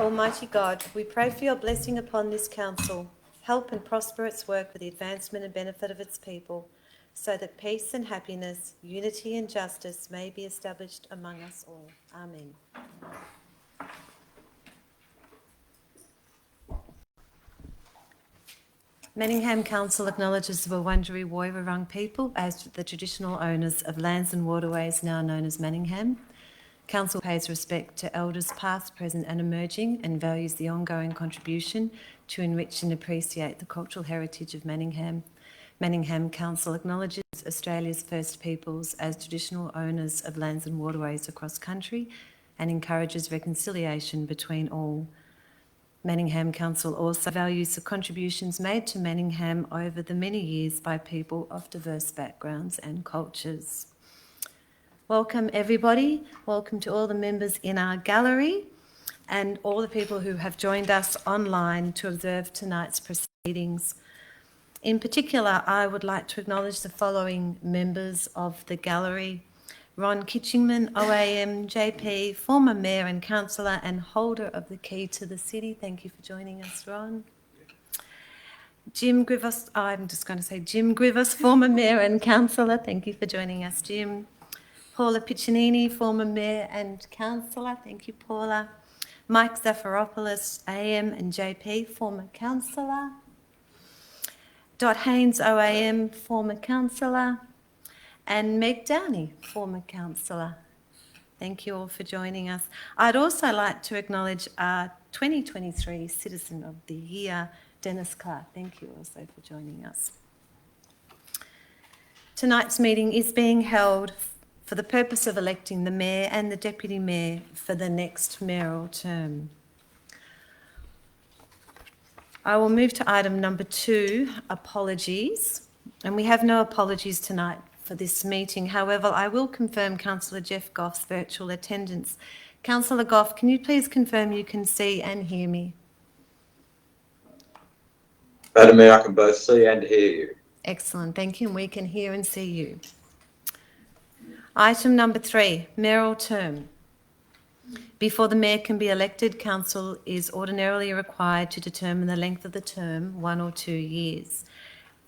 Almighty God, we pray for your blessing upon this council. Help and prosper its work for the advancement and benefit of its people, so that peace and happiness, unity and justice may be established among us all. Amen. Manningham Council acknowledges the Wurundjeri Woi-wurrung people as the traditional owners of lands and waterways now known as Manningham. Council pays respect to elders past, present and emerging, and values the ongoing contribution to enrich and appreciate the cultural heritage of Manningham. Manningham Council acknowledges Australia's First Peoples as traditional owners of lands and waterways across country and encourages reconciliation between all. Manningham Council also values the contributions made to Manningham over the many years by people of diverse backgrounds and cultures. Welcome everybody. Welcome to all the members in our gallery and all the people who have joined us online to observe tonight's proceedings. In particular, I would like to acknowledge the following members of the gallery: Ron Kitchingman, OAM, JP, former Mayor and Councillor and holder of the key to the city. Thank you for joining us, Ron. Jim Grivas, Jim Grivas, former Mayor and Councillor. Thank you for joining us, Jim. Paula Piccinini, former Mayor and Councillor. Thank you, Paula. Mike Zafiropoulos, AM and JP, former Councillor. Dot Haynes, OAM, former Councillor. And Meg Downey, former Councillor. Thank you all for joining us. I'd also like to acknowledge our 2023 Citizen of the Year, Dennis Clark. Thank you also for joining us. Tonight's meeting is being held for the purpose of electing the Mayor and the Deputy Mayor for the next mayoral term. I will move to item number 2, apologies. And we have no apologies tonight for this meeting. However, I will confirm Councillor Jeff Goff's virtual attendance. Councillor Goff, can you please confirm you can see and hear me? Madam Mayor, I can both see and hear you. Excellent, thank you, and we can hear and see you. Item number 3, mayoral term. Before the Mayor can be elected, Council is ordinarily required to determine the length of the term, 1 or 2 years.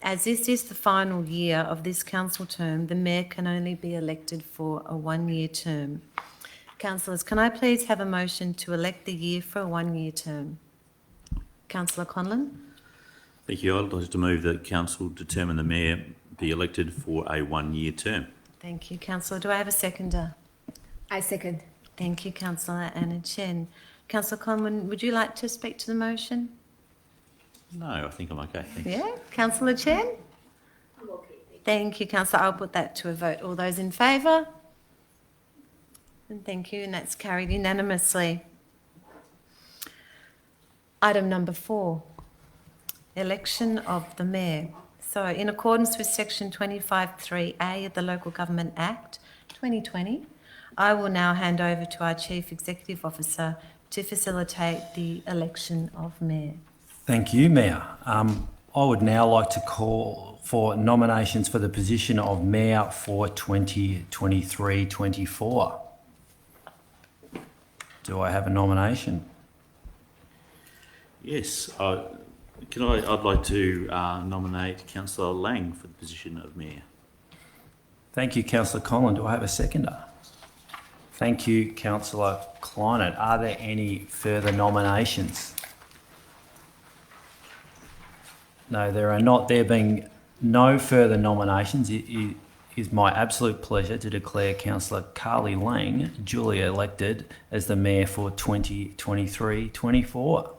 As this is the final year of this council term, the Mayor can only be elected for a 1-year term. Councillors, can I please have a motion to elect the year for a 1-year term? Councillor Conlon. Thank you. I'd like to move that Council determine the Mayor be elected for a 1-year term. Thank you, Councillor. Do I have a seconder? I second. Thank you, Councillor Anna Chen. Councillor Conlon, would you like to speak to the motion? No, I think I'm okay. Thanks. Yeah, Councillor Chen? I'm okay. Thank you, Councillor. I'll put that to a vote. All those in favour? And thank you, and that's carried unanimously. Item number 4, election of the Mayor. So, in accordance with Section 25(3)A of the Local Government Act 2020, I will now hand over to our Chief Executive Officer to facilitate the election of Mayor. Thank you, Mayor. I would now like to call for nominations for the position of Mayor for 2023-24. Do I have a nomination? Yes. I'd like to nominate Councillor Lang for the position of Mayor. Thank you, Councillor Conlon. Do I have a seconder? Thank you, Councillor Kleinert. Are there any further nominations? No, there are not. There being no further nominations, it is my absolute pleasure to declare Councillor Carly Lang duly elected as the Mayor for 2023-24.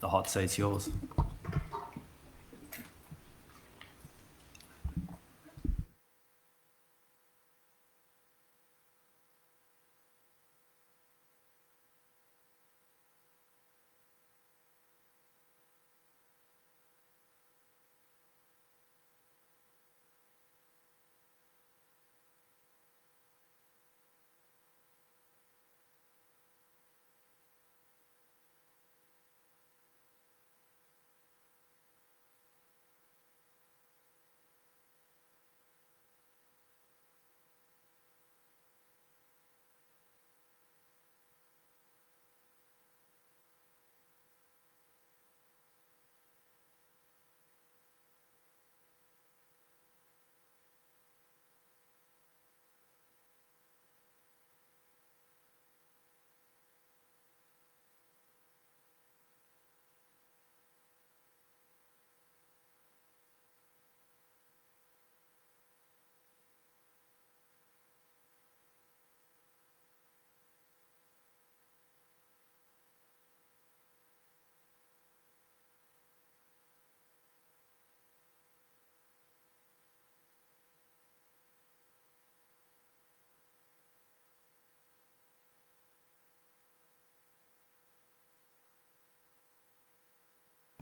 The hot seat's yours.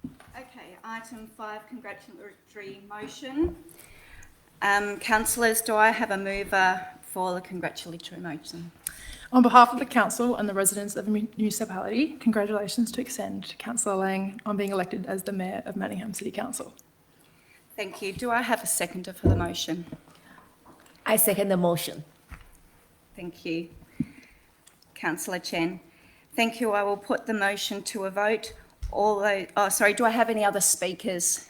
Okay, item 5, congratulatory motion. Councillors, do I have a mover for the congratulatory motion? On behalf of the council and the residents of the municipality, congratulations to extend to Councillor Lang on being elected as the Mayor of Manningham City Council. Thank you. Do I have a seconder for the motion? I second the motion. Thank you. Councillor Chen. Thank you. I will put the motion to a vote. Do I have any other speakers?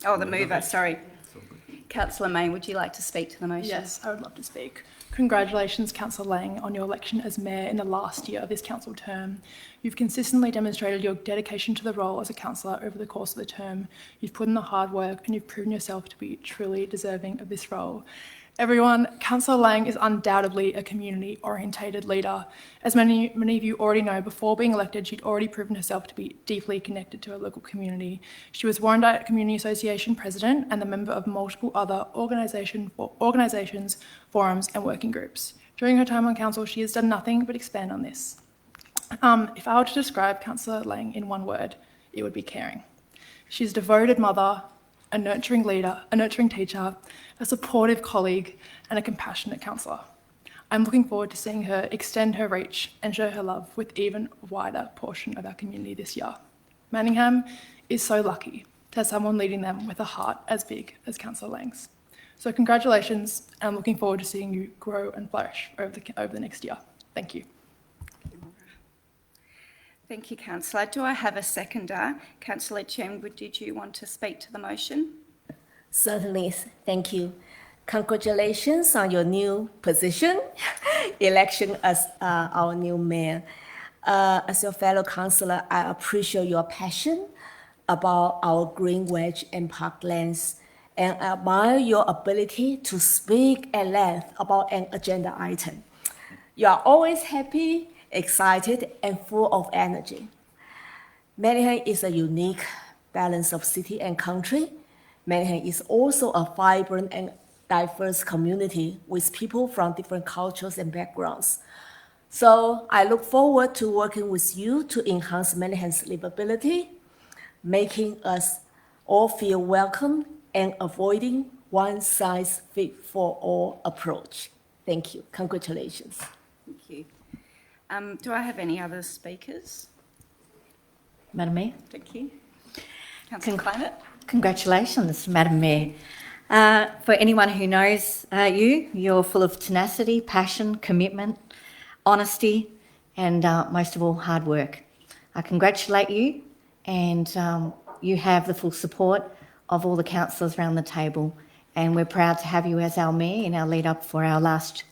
Oh, the mover, sorry. Councillor Main, would you like to speak to the motion? Yes, I would love to speak. Congratulations, Councillor Lang, on your election as Mayor in the last year of this council term. You've consistently demonstrated your dedication to the role as a councillor over the course of the term. You've put in the hard work and you've proven yourself to be truly deserving of this role. Everyone, Councillor Lang is undoubtedly a community-orientated leader. As many of you already know, before being elected, she'd already proven herself to be deeply connected to her local community. She was Warrandyte Community Association President and a member of multiple other organisations, forums and working groups. During her time on council, she has done nothing but expand on this. If I were to describe Councillor Lang in one word, it would be caring. She's a devoted mother, a nurturing leader, a nurturing teacher, a supportive colleague, and a compassionate councillor. I'm looking forward to seeing her extend her reach and show her love with even wider portion of our community this year. Manningham is so lucky to have someone leading them with a heart as big as Councillor Lang's. So congratulations, and I'm looking forward to seeing you grow and flourish over the next year. Thank you. Thank you, Councillor. Do I have a seconder? Councillor Chen, did you want to speak to the motion? Certainly, thank you. Congratulations on your new position, election as our new mayor. As your fellow councillor, I appreciate your passion about our green wedge and parklands, and I admire your ability to speak at length about an agenda item. You are always happy, excited, and full of energy. Manningham is a unique balance of city and country. Manningham is also a vibrant and diverse community with people from different cultures and backgrounds. So I look forward to working with you to enhance Manningham's livability, making us all feel welcome and avoiding one-size-fits-for-all approach. Thank you. Congratulations. Thank you. Do I have any other speakers? Madam Mayor. Thank you. Councillor Climate. Congratulations, Madam Mayor. For anyone who knows you're full of tenacity, passion, commitment, honesty, and most of all, hard work. I congratulate you, and you have the full support of all the councillors around the table, and we're proud to have you as our Mayor in our lead up for our last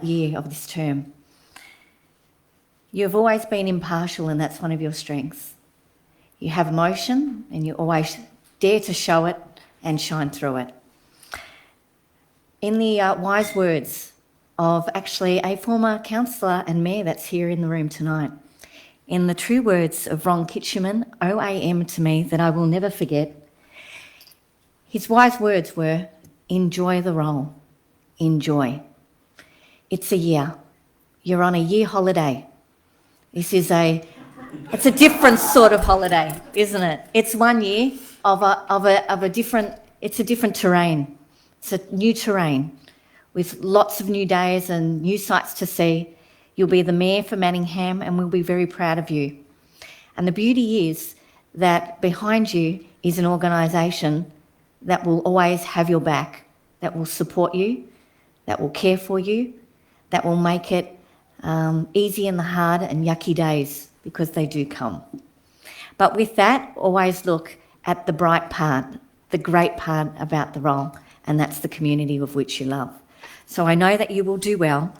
year of this term. You've always been impartial, and that's one of your strengths. You have emotion, and you always dare to show it and shine through it. In the wise words of actually a former councillor and mayor that's here in the room tonight, in the true words of Ron Kitcheman, OAM to me, that I will never forget, his wise words were, enjoy the role, enjoy. It's a year. You're on a year holiday. It's a different sort of holiday, isn't it? It's 1 year of a different, it's a different terrain. It's a new terrain with lots of new days and new sights to see. You'll be the Mayor for Manningham, and we'll be very proud of you. And the beauty is that behind you is an organisation that will always have your back, that will support you, that will care for you, that will make it easy in the hard and yucky days, because they do come. But with that, always look at the bright part, the great part about the role, and that's the community of which you love. So I know that you will do well.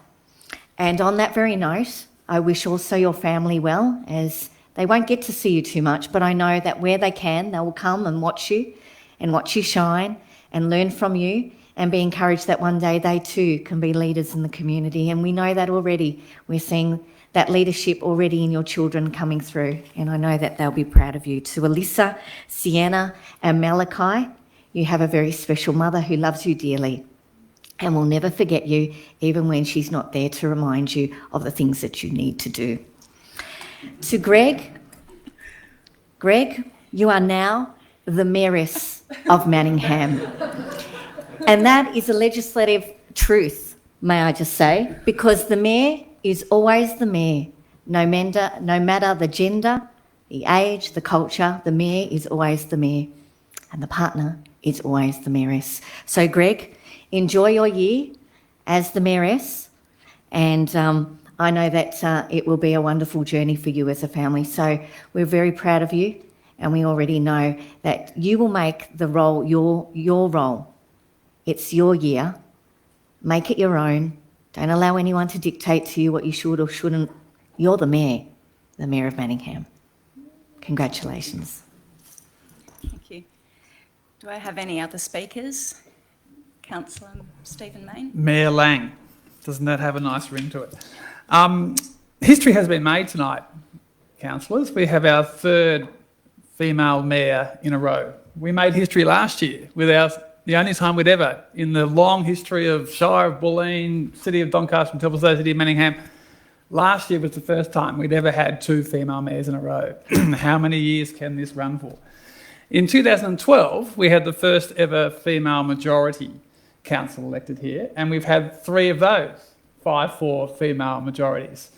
And on that very note, I wish also your family well, as they won't get to see you too much, but I know that where they can, they will come and watch you shine and learn from you, and be encouraged that one day they too can be leaders in the community. And we know that already. We're seeing that leadership already in your children coming through, and I know that they'll be proud of you. To Alyssa, Sienna and Malachi, you have a very special mother who loves you dearly and will never forget you, even when she's not there to remind you of the things that you need to do. To Greg, you are now the Mayoress of Manningham. And that is a legislative truth, may I just say, because the Mayor is always the Mayor. No matter the gender, the age, the culture, the Mayor is always the Mayor. And the partner is always the Mayoress. So Greg, enjoy your year as the Mayoress. And I know that it will be a wonderful journey for you as a family. So we're very proud of you. And we already know that you will make the role your role. It's your year. Make it your own. Don't allow anyone to dictate to you what you should or shouldn't. You're the Mayor of Manningham. Congratulations. Thank you. Do I have any other speakers? Councillor Stephen Mayne. Mayor Lang. Doesn't that have a nice ring to it? History has been made tonight, councillors. We have our third female mayor in a row. We made history last year with the only time we'd ever, in the long history of Shire of Bulleen, City of Doncaster and Telstra City of Manningham, last year was the first time we'd ever had 2 female mayors in a row. How many years can this run for? In 2012, we had the first ever female majority council elected here, and we've had 3 of those, 5-4 female majorities.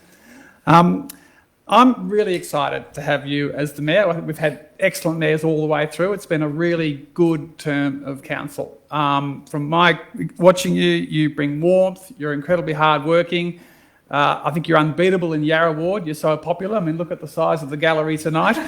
I'm really excited to have you as the mayor. I think we've had excellent mayors all the way through. It's been a really good term of council. From my watching you, you bring warmth. You're incredibly hardworking. I think you're unbeatable in Yarra Ward. You're so popular. I mean, look at the size of the gallery tonight.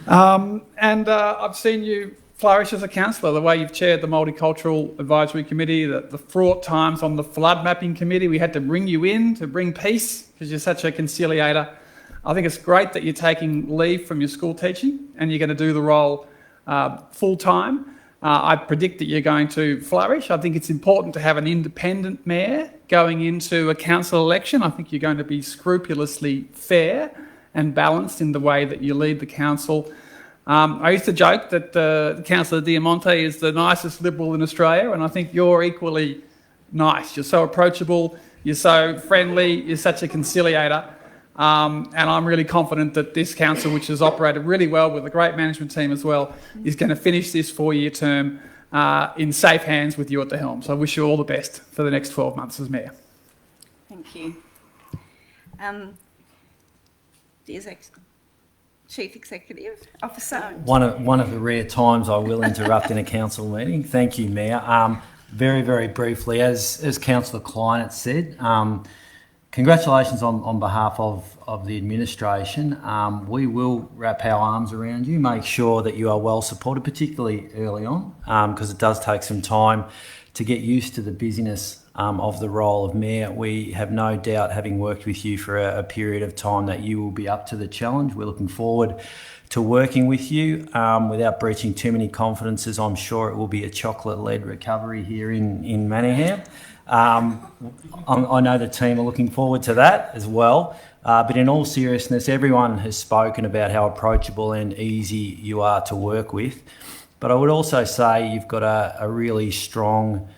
I've seen you flourish as a councillor, the way you've chaired the Multicultural Advisory Committee, the fraught times on the flood mapping committee. We had to bring you in to bring peace because you're such a conciliator. I think it's great that you're taking leave from your school teaching and you're going to do the role full time. I predict that you're going to flourish. I think it's important to have an independent mayor going into a council election. I think you're going to be scrupulously fair and balanced in the way that you lead the council. I used to joke that Councillor Diamante is the nicest Liberal in Australia, and I think you're equally nice. You're so approachable, you're so friendly, you're such a conciliator. And I'm really confident that this council, which has operated really well with a great management team as well, is going to finish this 4-year term in safe hands with you at the helm. So I wish you all the best for the next 12 months as mayor. Thank you. Chief Executive Officer. One of the rare times I will interrupt in a council meeting. Thank you, Mayor. Very, very briefly, as Councillor Klein said, congratulations on behalf of the administration. We will wrap our arms around you, make sure that you are well supported, particularly early on, because it does take some time to get used to the busyness of the role of mayor. We have no doubt, having worked with you for a period of time, that you will be up to the challenge. We're looking forward to working with you without breaching too many confidences. I'm sure it will be a chocolate-led recovery here in Manningham. I know the team are looking forward to that as well. But in all seriousness, everyone has spoken about how approachable and easy you are to work with. But I would also say you've got a really strong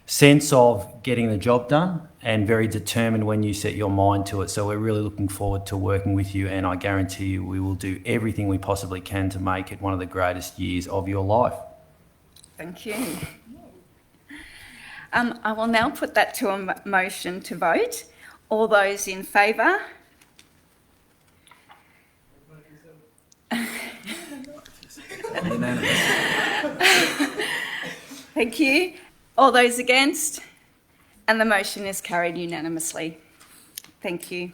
sense of getting the job done and very determined when you set your mind to it. So we're really looking forward to working with you, and I guarantee you we will do everything we possibly can to make it one of the greatest years of your life. Thank you. I will now put that to a motion to vote. All those in favour? Thank you. All those against? And the motion is carried unanimously. Thank you.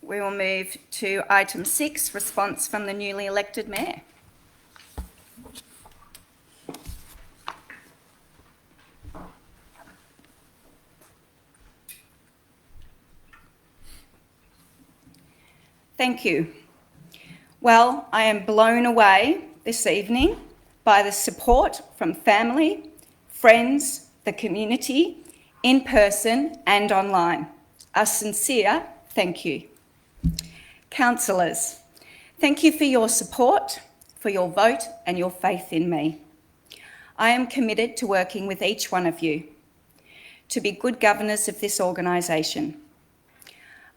We will move to item 6, response from the newly elected mayor. Thank you. Well, I am blown away this evening by the support from family, friends, the community, in person and online. A sincere thank you. Councillors, thank you for your support, for your vote and your faith in me. I am committed to working with each one of you to be good governors of this organisation.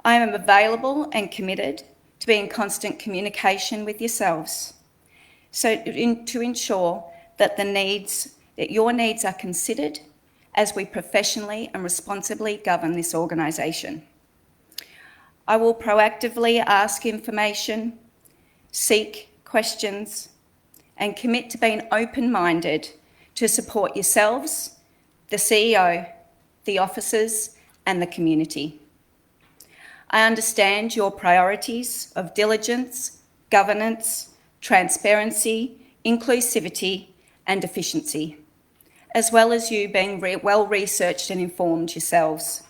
I am available and committed to be in constant communication with yourselves to ensure that your needs are considered as we professionally and responsibly govern this organisation. I will proactively ask information, seek questions, and commit to being open-minded to support yourselves, the CEO, the officers, and the community. I understand your priorities of diligence, governance, transparency, inclusivity, and efficiency, as well as you being well-researched and informed yourselves.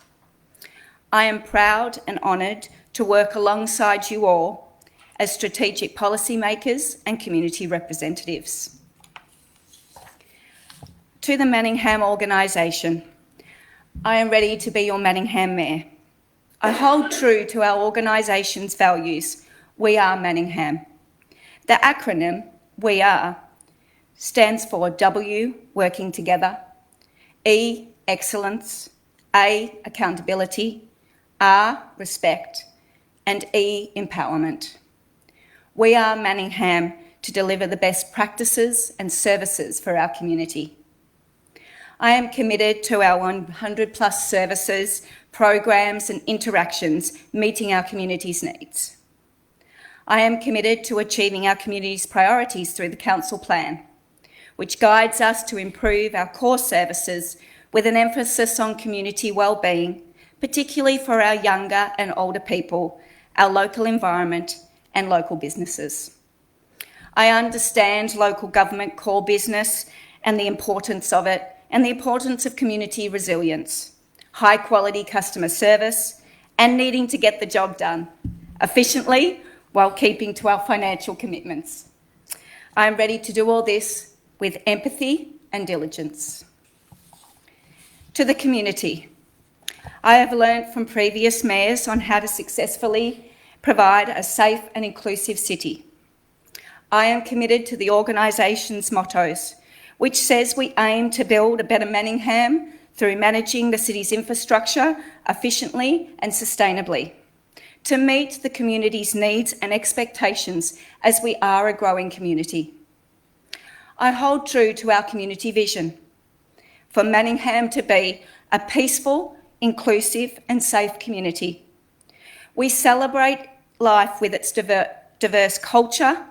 I am proud and honoured to work alongside you all as strategic policymakers and community representatives. To the Manningham organisation, I am ready to be your Manningham Mayor. I hold true to our organisation's values. We are Manningham. The acronym We Are stands for W, working together, E, excellence, A, accountability, R, respect, and E, empowerment. We are Manningham to deliver the best practices and services for our community. I am committed to our 100+ services, programs and interactions meeting our community's needs. I am committed to achieving our community's priorities through the Council Plan, which guides us to improve our core services with an emphasis on community wellbeing, particularly for our younger and older people, our local environment and local businesses. I understand local government core business and the importance of it, and the importance of community resilience, high quality customer service, and needing to get the job done efficiently while keeping to our financial commitments. I am ready to do all this with empathy and diligence. To the community, I have learned from previous mayors on how to successfully provide a safe and inclusive city. I am committed to the organisation's mottos, which says we aim to build a better Manningham through managing the city's infrastructure efficiently and sustainably, to meet the community's needs and expectations as we are a growing community. I hold true to our community vision for Manningham to be a peaceful, inclusive and safe community. We celebrate life with its diverse culture,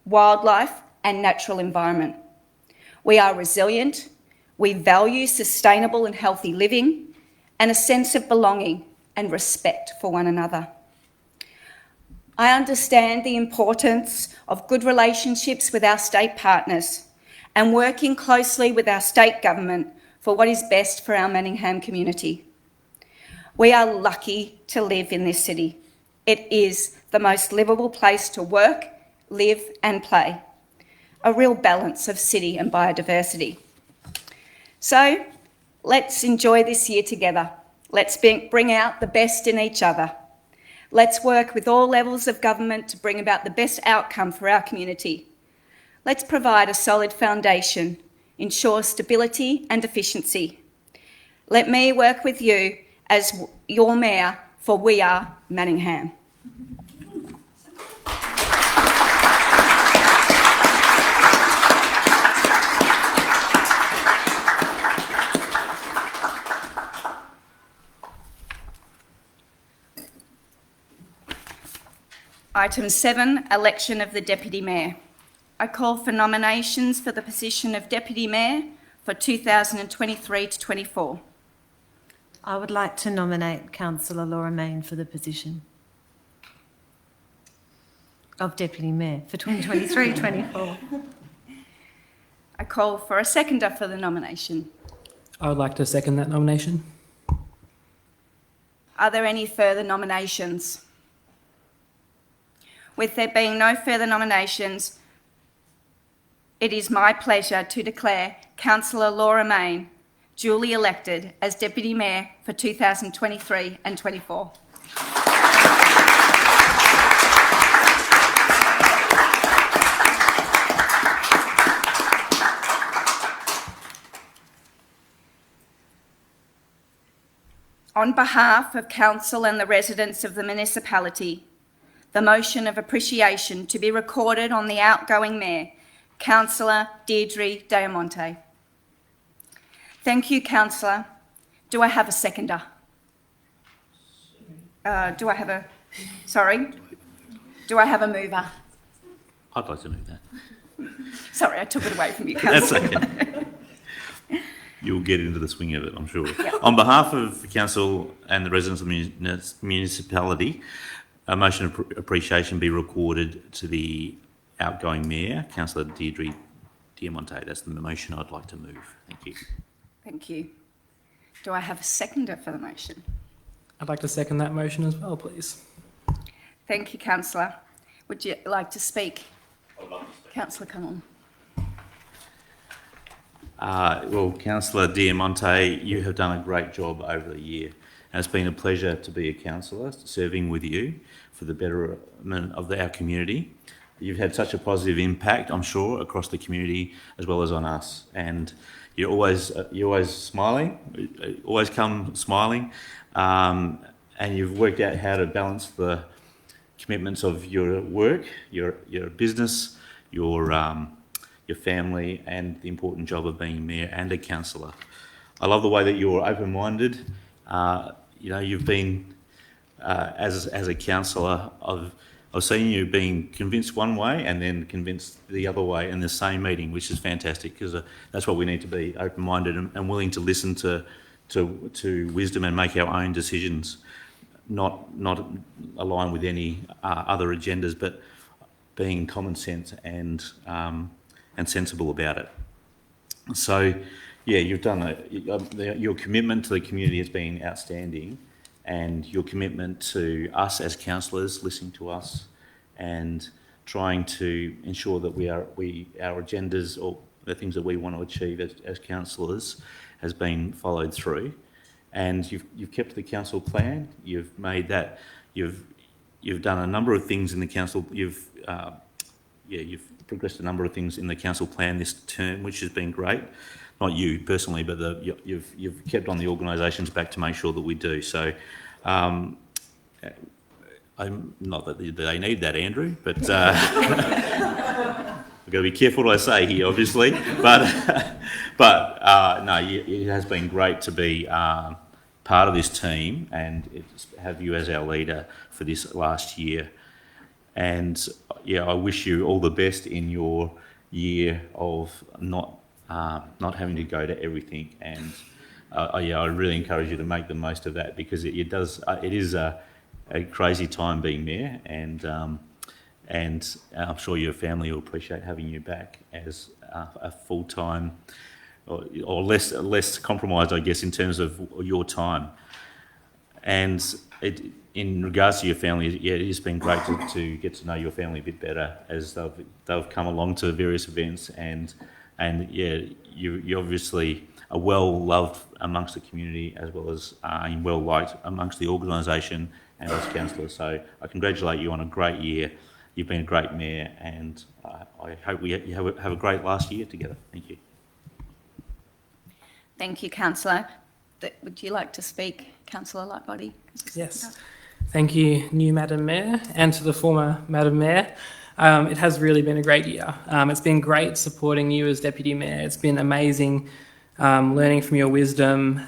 wildlife and natural environment. We are resilient, we value sustainable and healthy living and a sense of belonging and respect for one another. I understand the importance of good relationships with our state partners and working closely with our state government for what is best for our Manningham community. We are lucky to live in this city. It is the most livable place to work, live and play. A real balance of city and biodiversity. So let's enjoy this year together. Let's bring out the best in each other. Let's work with all levels of government to bring about the best outcome for our community. Let's provide a solid foundation, ensure stability and efficiency. Let me work with you as your Mayor for We Are Manningham. Item 7, election of the Deputy Mayor. I call for nominations for the position of Deputy Mayor for 2023 to 24. I would like to nominate Councillor Laura Mayne for the position of Deputy Mayor for 2023-24. I call for a seconder for the nomination. I would like to second that nomination. Are there any further nominations? With there being no further nominations, it is my pleasure to declare Councillor Laura Mayne duly elected as Deputy Mayor for 2023 and 24. on behalf of Council and the residents of the municipality, the motion of appreciation to be recorded on the outgoing Mayor, Councillor Deirdre Diamonte. Thank you, Councillor. Do I have a seconder? Do I have a mover? I'd like to move that. Sorry, I took it away from you, Councillor. That's okay. You'll get into the swing of it, I'm sure. On behalf of the council and the residents of the municipality, a motion of appreciation be recorded to the outgoing Mayor, Councillor Deirdre Diamonte. That's the motion I'd like to move. Thank you. Thank you. Do I have a seconder for the motion? I'd like to second that motion as well, please. Thank you, Councillor. Would you like to speak? Councillor, come on. Well, Councillor Diamonte, you have done a great job over the year. And it's been a pleasure to be a councillor, serving with you for the betterment of our community. You've had such a positive impact, I'm sure, across the community as well as on us. And you're always smiling, always come smiling. And you've worked out how to balance the commitments of your work, your business, your family, and the important job of being mayor and a councillor. I love the way that you're open-minded. You've been as a councillor, I've seen you being convinced one way and then convinced the other way in the same meeting, which is fantastic, because that's what we need to be, open-minded and willing to listen to wisdom and make our own decisions, not align with any other agendas, but being common sense and sensible about it. So, yeah, you've done your commitment to the community has been outstanding, and your commitment to us as councillors, listening to us, and trying to ensure that our agendas or the things that we want to achieve as councillors has been followed through. And you've kept the council plan. You've made that. You've done a number of things in the council. You've progressed a number of things in the council plan this term, which has been great. Not you personally, but you've kept on the organisations back to make sure that we do. So, I'm not that they need that, Andrew, but I've got to be careful what I say here, obviously. But no, it has been great to be part of this team and have you as our leader for this last year. And yeah, I wish you all the best in your year of not having to go to everything. And I really encourage you to make the most of that, because it is a crazy time being mayor, and I'm sure your family will appreciate having you back as a full-time or less compromised, I guess, in terms of your time. And in regards to your family, yeah, it has been great to get to know your family a bit better as they've come along to various events, and yeah, you obviously are well loved amongst the community as well as well liked amongst the organisation and as councillors. So I congratulate you on a great year. You've been a great mayor, and I hope you have a great last year together. Thank you. Thank you, Councillor. Would you like to speak, Councillor Lightbody? Yes. Thank you, new Madam Mayor, and to the former Madam Mayor. It has really been a great year. It's been great supporting you as Deputy Mayor. It's been amazing learning from your wisdom.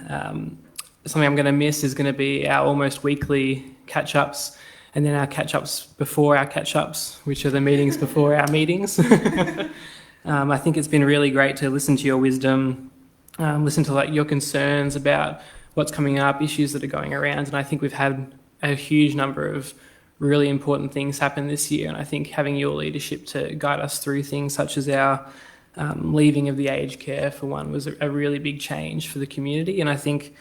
Something I'm going to miss is going to be our almost weekly catch-ups, and then our catch-ups before our catch-ups, which are the meetings before our meetings. I think it's been really great to listen to your wisdom, listen to your concerns about what's coming up, issues that are going around, and I think we've had a huge number of really important things happen this year, and I think having your leadership to guide us through things such as our leaving of the aged care, for one, was a really big change for the community, and I think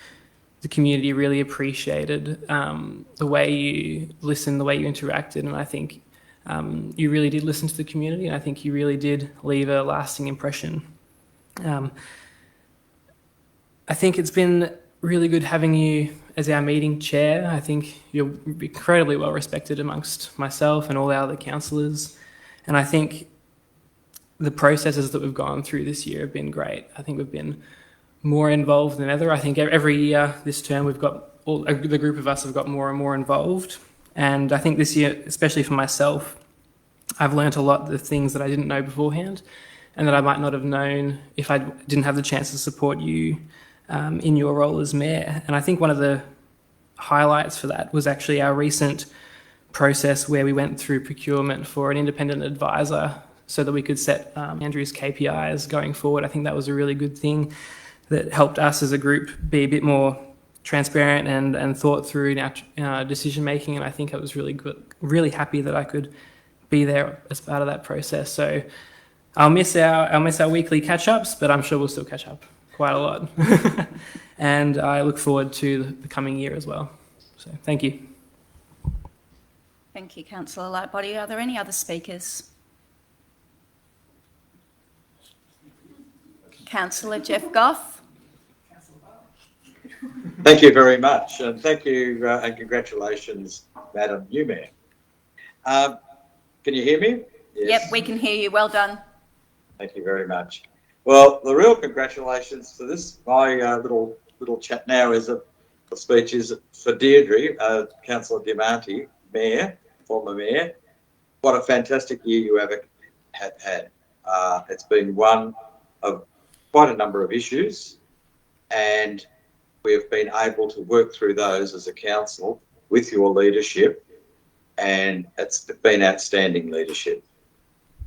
the community really appreciated the way you listened, the way you interacted, and I think you really did listen to the community, and I think you really did leave a lasting impression. I think it's been really good having you as our meeting chair. I think you're incredibly well respected amongst myself and all our other councillors, and I think the processes that we've gone through this year have been great. I think we've been more involved than ever. I think every year this term we've got the group of us have got more and more involved. And I think this year, especially for myself, I've learnt a lot of the things that I didn't know beforehand and that I might not have known if I didn't have the chance to support you in your role as mayor. And I think one of the highlights for that was actually our recent process where we went through procurement for an independent advisor so that we could set Andrew's KPIs going forward. I think that was a really good thing that helped us as a group be a bit more transparent and thought through in our decision making. And I think it was really good, really happy that I could be there as part of that process. So I'll miss our weekly catch-ups, but I'm sure we'll still catch up quite a lot. And I look forward to the coming year as well. So thank you. Thank you, Councillor Lightbody. Are there any other speakers? Councillor Jeff Goff. Thank you very much, and thank you and congratulations, Madam New Mayor. Can you hear me? Yes. Yep, we can hear you. Well done. Thank you very much. Well, the real congratulations to this, my little chat now is a speech is for Deirdre, Councillor Diamanti, Mayor, former Mayor. What a fantastic year you have had. It's been one of quite a number of issues, and we have been able to work through those as a council with your leadership, and it's been outstanding leadership.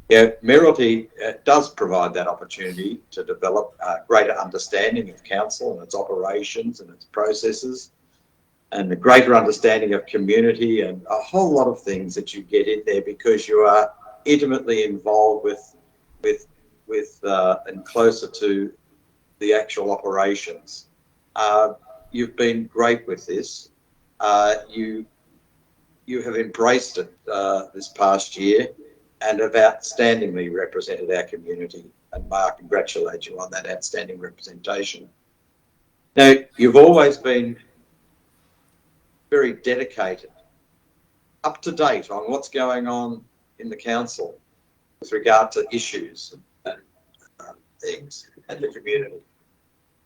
Yeah, Mayoralty does provide that opportunity to develop a greater understanding of council and its operations and its processes, and a greater understanding of community and a whole lot of things that you get in there because you are intimately involved with and closer to the actual operations. You've been great with this. You have embraced it this past year and have outstandingly represented our community. And I congratulate you on that outstanding representation. Now, you've always been very dedicated, up to date on what's going on in the council with regard to issues and things and the community.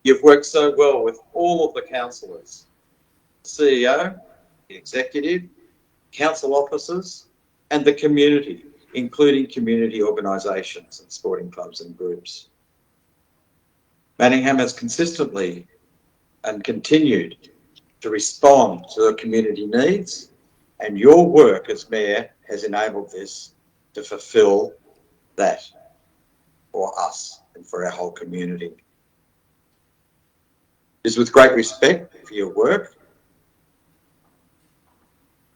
You've worked so well with all of the councillors, the CEO, the executive, council officers, and the community, including community organisations and sporting clubs and groups. Manningham has consistently and continued to respond to the community needs, and your work as Mayor has enabled this to fulfil that for us and for our whole community. It is with great respect for your work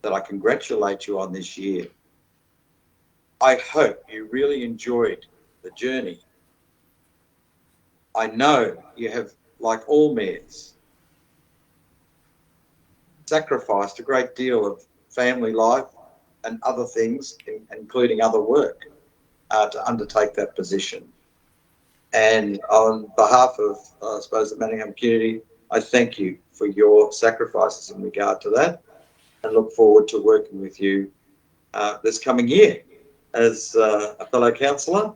that I congratulate you on this year. I hope you really enjoyed the journey. I know you have, like all mayors, sacrificed a great deal of family life and other things, including other work, to undertake that position. And on behalf of, I suppose, the Manningham community, I thank you for your sacrifices in regard to that and look forward to working with you this coming year as a fellow councillor.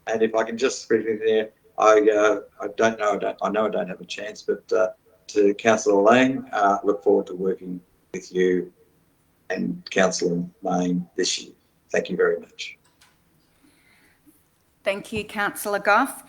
And if I can just speak in there, I know I don't have a chance, but to Councillor Lang, look forward to working with you and Councillor Mayne this year. Thank you very much. Thank you, Councillor Goff.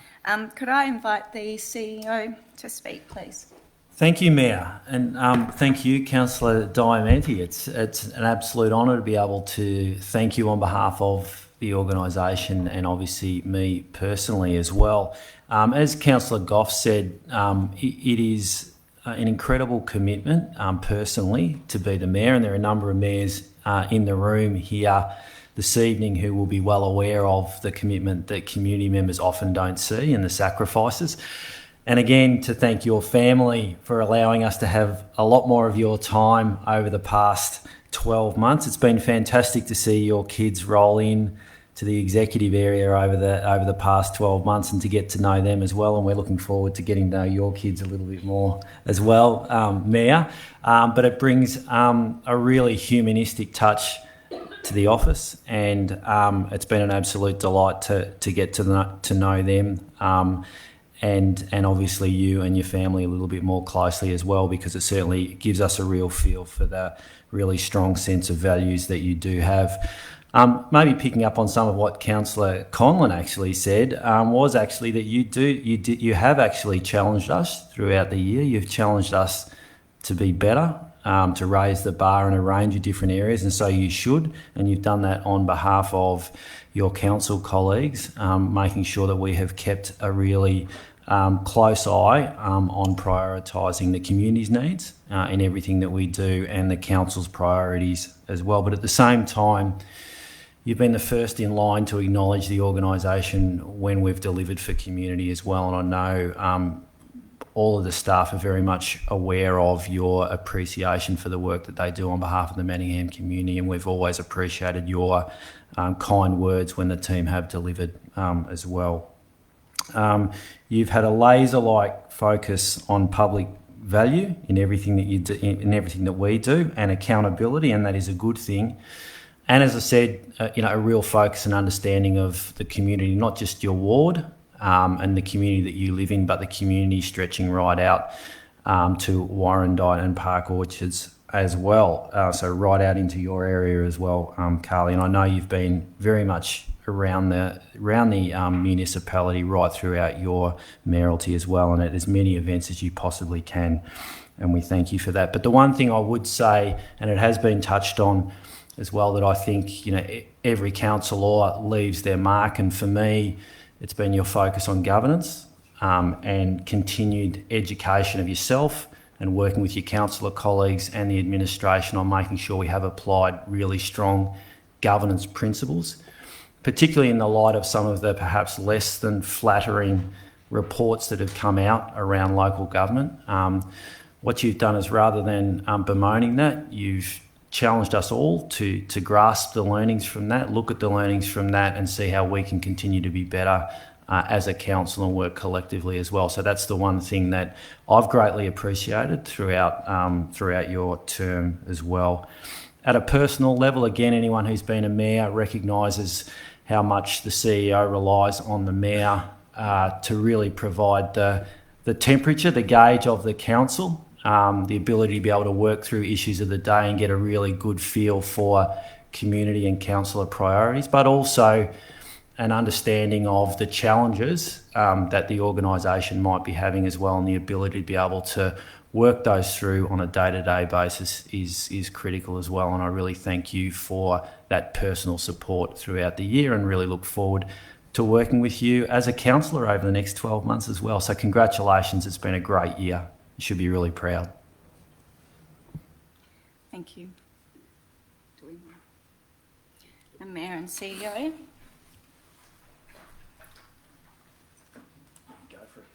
Could I invite the CEO to speak, please? Thank you, Mayor, and thank you, Councillor Diamanti. It's an absolute honour to be able to thank you on behalf of the organisation and obviously me personally as well. As Councillor Goff said, it is an incredible commitment personally to be the Mayor, and there are a number of mayors in the room here this evening who will be well aware of the commitment that community members often don't see and the sacrifices. And again, to thank your family for allowing us to have a lot more of your time over the past 12 months. It's been fantastic to see your kids roll in to the executive area over the past 12 months and to get to know them as well. And we're looking forward to getting to know your kids a little bit more as well, Mayor. But it brings a really humanistic touch to the office, and it's been an absolute delight to get to know them. and obviously you and your family a little bit more closely as well, because it certainly gives us a real feel for the really strong sense of values that you do have. Maybe picking up on some of what Councillor Conlon actually said, was actually that you have actually challenged us throughout the year. You've challenged us to be better, to raise the bar in a range of different areas, and so you should, and you've done that on behalf of your council colleagues, making sure that we have kept a really close eye on prioritising the community's needs in everything that we do, and the council's priorities as well. But at the same time, you've been the first in line to acknowledge the organisation when we've delivered for community as well, and I know all of the staff are very much aware of your appreciation for the work that they do on behalf of the Manningham community, and we've always appreciated your kind words when the team have delivered as well. You've had a laser-like focus on public value in everything that you do, in everything that we do, and accountability, and that is a good thing. And as I said, a real focus and understanding of the community, not just your ward and the community that you live in, but the community stretching right out to Warrandyte and Park Orchards as well. So right out into your area as well, Carly. And I know you've been very much around the municipality right throughout your mayoralty as well, and at as many events as you possibly can. And we thank you for that. But the one thing I would say, and it has been touched on as well, that I think every councillor leaves their mark, and for me, it's been your focus on governance and continued education of yourself, and working with your councillor colleagues and the administration on making sure we have applied really strong governance principles, particularly in the light of some of the perhaps less than flattering reports that have come out around local government. What you've done is, rather than bemoaning that, you've challenged us all to grasp the learnings from that, look at the learnings from that, and see how we can continue to be better as a council and work collectively as well. So that's the one thing that I've greatly appreciated throughout your term as well. At a personal level, again, anyone who's been a mayor recognises how much the CEO relies on the mayor to really provide the temperature, the gauge of the council, the ability to be able to work through issues of the day and get a really good feel for community and councillor priorities, but also an understanding of the challenges that the organisation might be having as well, and the ability to be able to work those through on a day-to-day basis is critical as well. And I really thank you for that personal support throughout the year, and really look forward to working with you as a councillor over the next 12 months as well. So congratulations, it's been a great year. You should be really proud. Thank you. And Mayor and CEO. Go for it.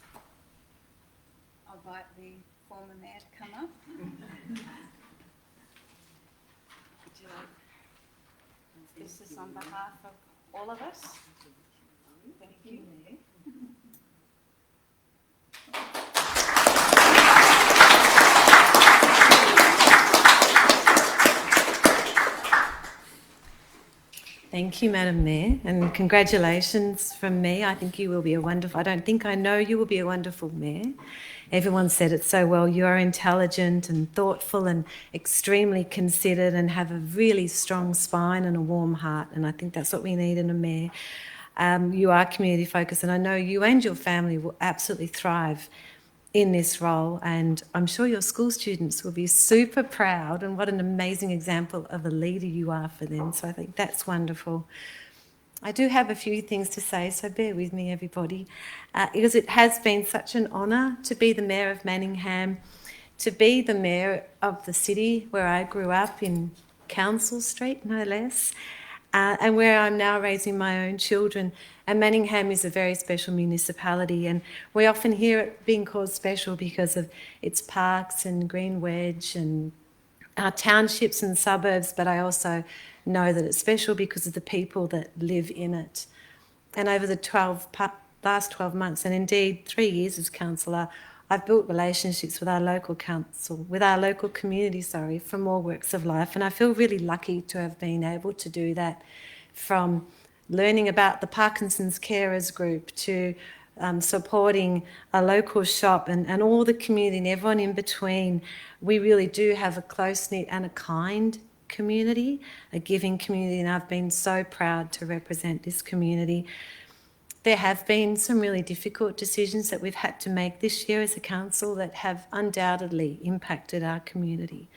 I'll invite the former mayor to come up. This is on behalf of all of us. Thank you. Thank you, Madam Mayor, and congratulations from me. I think you will be a wonderful, I know you will be a wonderful mayor. Everyone said it so well. You are intelligent and thoughtful and extremely considered, and have a really strong spine and a warm heart, and I think that's what we need in a mayor. You are community focused, and I know you and your family will absolutely thrive in this role, and I'm sure your school students will be super proud, and what an amazing example of a leader you are for them. So I think that's wonderful. I do have a few things to say, so bear with me, everybody, because it has been such an honour to be the Mayor of Manningham, to be the Mayor of the city where I grew up in Council Street, no less, and where I'm now raising my own children. And Manningham is a very special municipality, and we often hear it being called special because of its parks and Green Wedge and our townships and suburbs, but I also know that it's special because of the people that live in it. And over the last 12 months, and indeed 3 years as councillor, I've built relationships with our local council, with our local community, from all walks of life. And I feel really lucky to have been able to do that, from learning about the Parkinson's Carers Group to supporting a local shop and all the community and everyone in between. We really do have a close-knit and a kind community, a giving community, and I've been so proud to represent this community. There have been some really difficult decisions that we've had to make this year as a council that have undoubtedly impacted our community.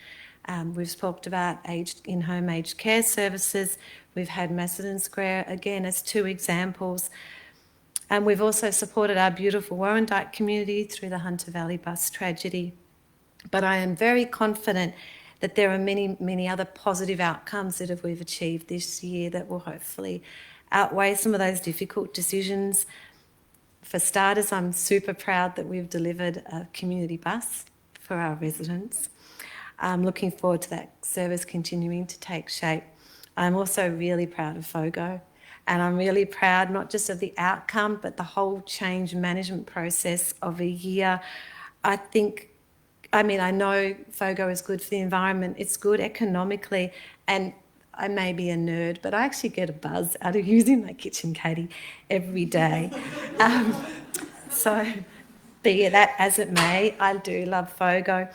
We've talked about in-home aged care services. We've had Macedon Square, again, as two examples. And we've also supported our beautiful Warrandyte community through the Hunter Valley bus tragedy. But I am very confident that there are many, many other positive outcomes that we've achieved this year that will hopefully outweigh some of those difficult decisions. For starters, I'm super proud that we've delivered a community bus for our residents. I'm looking forward to that service continuing to take shape. I'm also really proud of FOGO, and I'm really proud not just of the outcome, but the whole change management process of a year. I know FOGO is good for the environment, it's good economically, and I may be a nerd, but I actually get a buzz out of using my kitchen caddy every day. So be that as it may, I do love FOGO.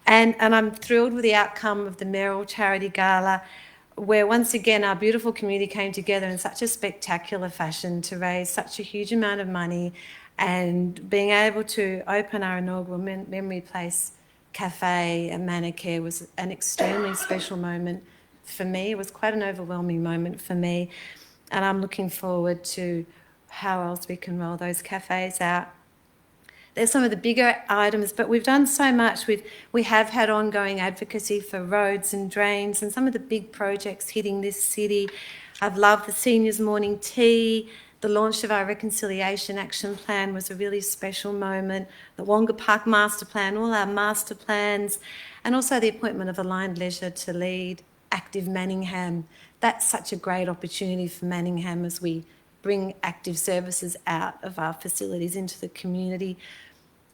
And I'm thrilled with the outcome of the Merrill Charity Gala, where once again our beautiful community came together in such a spectacular fashion to raise such a huge amount of money, and being able to open our inaugural Memory Place Cafe at Manicare was an extremely special moment for me. It was quite an overwhelming moment for me, and I'm looking forward to how else we can roll those cafes out. There's some of the bigger items, but we've done so much. We have had ongoing advocacy for roads and drains and some of the big projects hitting this city. I've loved the seniors' morning tea. The launch of our Reconciliation Action Plan was a really special moment. The Wonga Park Master Plan, all our master plans, and also the appointment of Aligned Leisure to lead Active Manningham. That's such a great opportunity for Manningham as we bring active services out of our facilities into the community.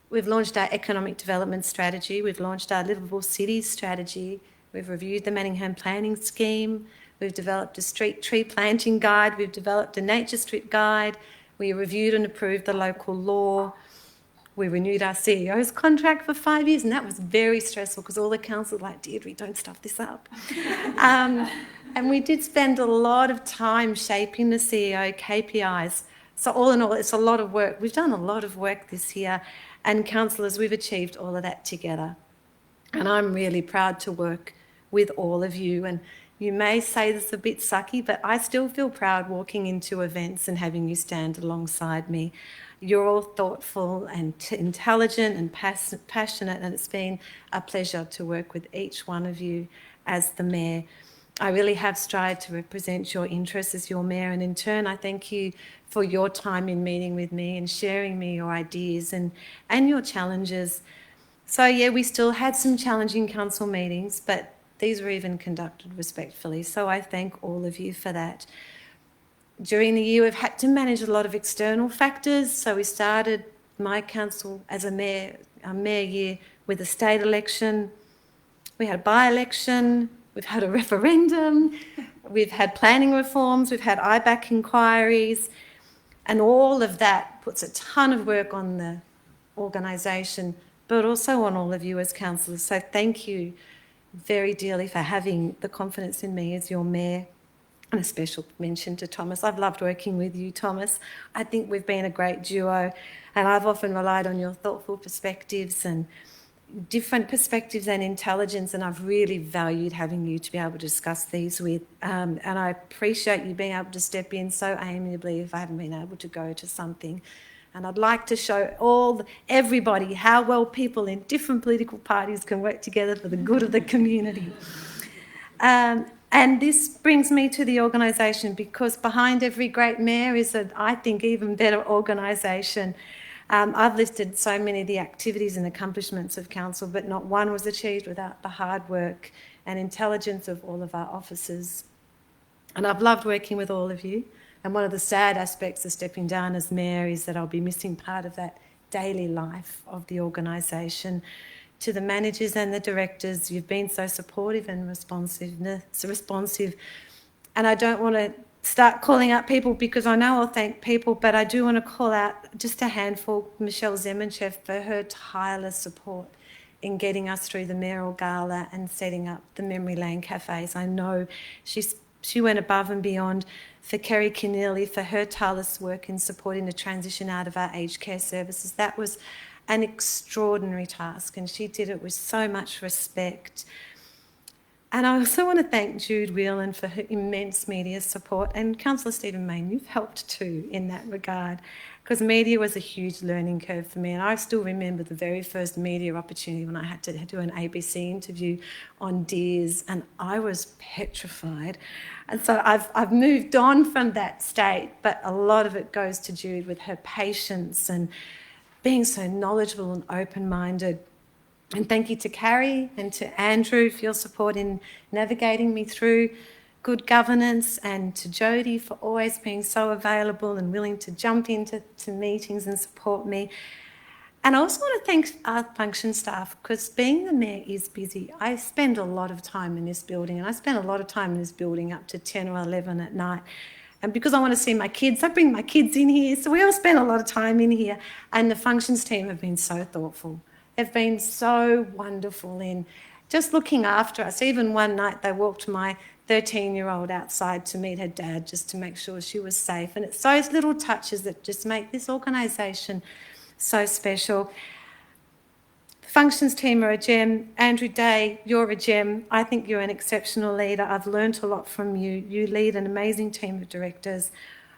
We've launched our economic development strategy. We've launched our Livable Cities strategy. We've reviewed the Manningham planning scheme. We've developed a street tree planting guide. We've developed a nature strip guide. We reviewed and approved the local law. We renewed our CEO's contract for 5 years, and that was very stressful because all the council were like, Deirdre, don't stuff this up. And we did spend a lot of time shaping the CEO KPIs. So all in all, it's a lot of work. We've done a lot of work this year, and councillors, we've achieved all of that together. And I'm really proud to work with all of you. And you may say this a bit sucky, but I still feel proud walking into events and having you stand alongside me. You're all thoughtful and intelligent and passionate, and it's been a pleasure to work with each one of you as the Mayor. I really have strived to represent your interests as your Mayor, and in turn I thank you for your time in meeting with me and sharing me your ideas and your challenges. So yeah, we still had some challenging council meetings, but these were even conducted respectfully, so I thank all of you for that. During the year, we've had to manage a lot of external factors. So we started my council as a mayor year with a state election. We had a by-election. We've had a referendum. We've had planning reforms. We've had IBAC inquiries. And all of that puts a ton of work on the organisation, but also on all of you as councillors. So thank you very dearly for having the confidence in me as your mayor. And a special mention to Thomas. I've loved working with you, Thomas. I think we've been a great duo, and I've often relied on your thoughtful perspectives and different perspectives and intelligence, and I've really valued having you to be able to discuss these with. And I appreciate you being able to step in so amiably if I haven't been able to go to something. And I'd like to show everybody how well people in different political parties can work together for the good of the community. And this brings me to the organisation, because behind every great mayor is I think, even better organisation. I've listed so many of the activities and accomplishments of council, but not one was achieved without the hard work and intelligence of all of our officers. And I've loved working with all of you. And one of the sad aspects of stepping down as mayor is that I'll be missing part of that daily life of the organisation. To the managers and the directors, you've been so supportive and responsive. And I don't want to start calling out people because I know I'll thank people, but I do want to call out just a handful, Michelle Zemanchev, for her tireless support in getting us through the mayoral gala and setting up the memory lane cafes. I know she went above and beyond. For Kerry Keneally, for her tireless work in supporting the transition out of our aged care services. That was an extraordinary task, and she did it with so much respect. And I also want to thank Jude Whelan for her immense media support, and Councillor Stephen Mayne, you've helped too in that regard, because media was a huge learning curve for me. And I still remember the very first media opportunity when I had to do an ABC interview on deers, and I was petrified. And so I've moved on from that state, but a lot of it goes to Jude with her patience and being so knowledgeable and open-minded. And thank you to Carrie and to Andrew for your support in navigating me through good governance, and to Jody for always being so available and willing to jump into meetings and support me. And I also want to thank our function staff, because being the mayor is busy. I spend a lot of time in this building, and I spend a lot of time in this building up to 10 or 11 at night. And because I want to see my kids, I bring my kids in here. So we all spend a lot of time in here. And the functions team have been so thoughtful. They've been so wonderful in just looking after us. Even one night they walked my 13-year-old outside to meet her dad just to make sure she was safe. And it's those little touches that just make this organisation so special. The functions team are a gem. Andrew Day, you're a gem. I think you're an exceptional leader. I've learnt a lot from you. You lead an amazing team of directors.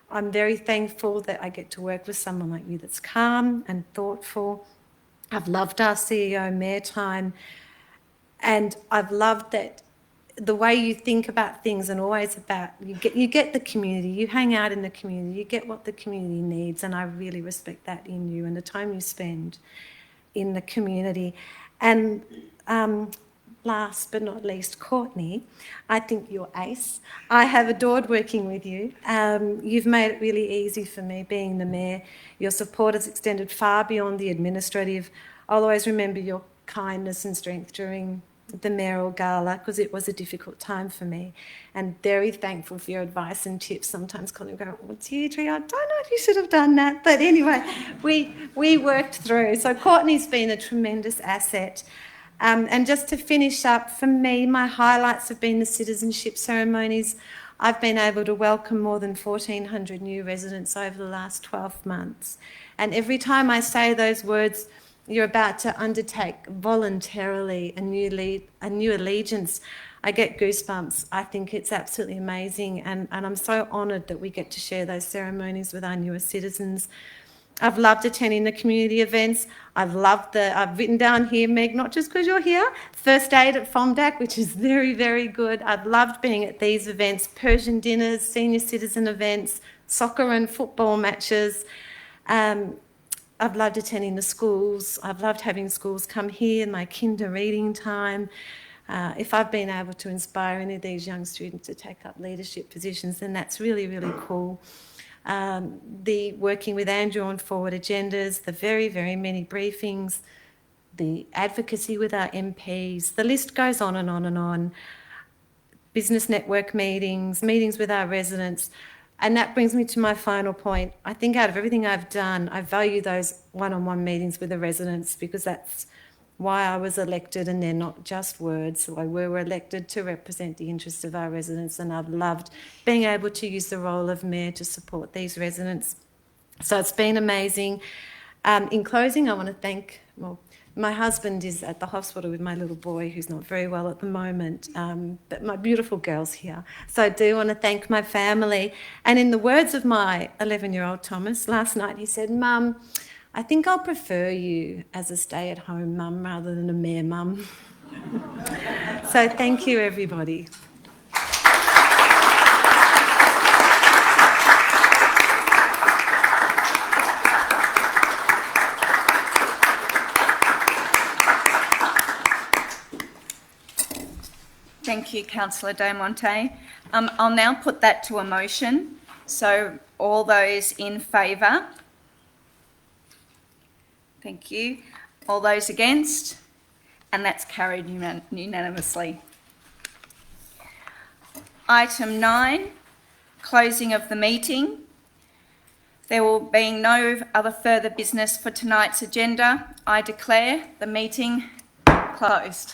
I'm very thankful that I get to work with someone like you that's calm and thoughtful. I've loved our CEO, Mayor Time, and I've loved that the way you think about things, and always about, you get the community, you hang out in the community, you get what the community needs, and I really respect that in you and the time you spend in the community. And last but not least, Courtney, I think you're ace. I have adored working with you. You've made it really easy for me being the mayor. Your support has extended far beyond the administrative. I'll always remember your kindness and strength during the mayoral gala, because it was a difficult time for me, and very thankful for your advice and tips. Sometimes Colin go, "Oh, Deirdre, I don't know if you should have done that," but anyway, we worked through. So Courtney's been a tremendous asset. And just to finish up, for me, my highlights have been the citizenship ceremonies. I've been able to welcome more than 1,400 new residents over the last 12 months. And every time I say those words, you're about to undertake voluntarily a new allegiance, I get goosebumps. I think it's absolutely amazing, and I'm so honoured that we get to share those ceremonies with our newer citizens. I've loved attending the community events. I've written down here, Meg, not just because you're here, first aid at FOMDAC, which is very, very good. I've loved being at these events, Persian dinners, senior citizen events, soccer and football matches. I've loved attending the schools. I've loved having schools come here, my kinder reading time. If I've been able to inspire any of these young students to take up leadership positions, then that's really, really cool. The working with Andrew on forward agendas, the very, very many briefings, the advocacy with our MPs, the list goes on and on and on. Business network meetings, meetings with our residents. And that brings me to my final point. I think out of everything I've done, I value those one-on-one meetings with the residents, because that's why I was elected, and they're not just words. So we were elected to represent the interests of our residents, and I've loved being able to use the role of mayor to support these residents. So it's been amazing. In closing, I want to thank, my husband is at the hospital with my little boy who's not very well at the moment, but my beautiful girl's here. So I do want to thank my family. And in the words of my 11-year-old Thomas, last night he said, "Mum, I think I'll prefer you as a stay-at-home mum rather than a mayor mum." So thank you, everybody. Thank you, Councillor Del Monte. I'll now put that to a motion. So all those in favour? Thank you. All those against? And that's carried unanimously. Item 9, closing of the meeting. There will be no other further business for tonight's agenda. I declare the meeting closed.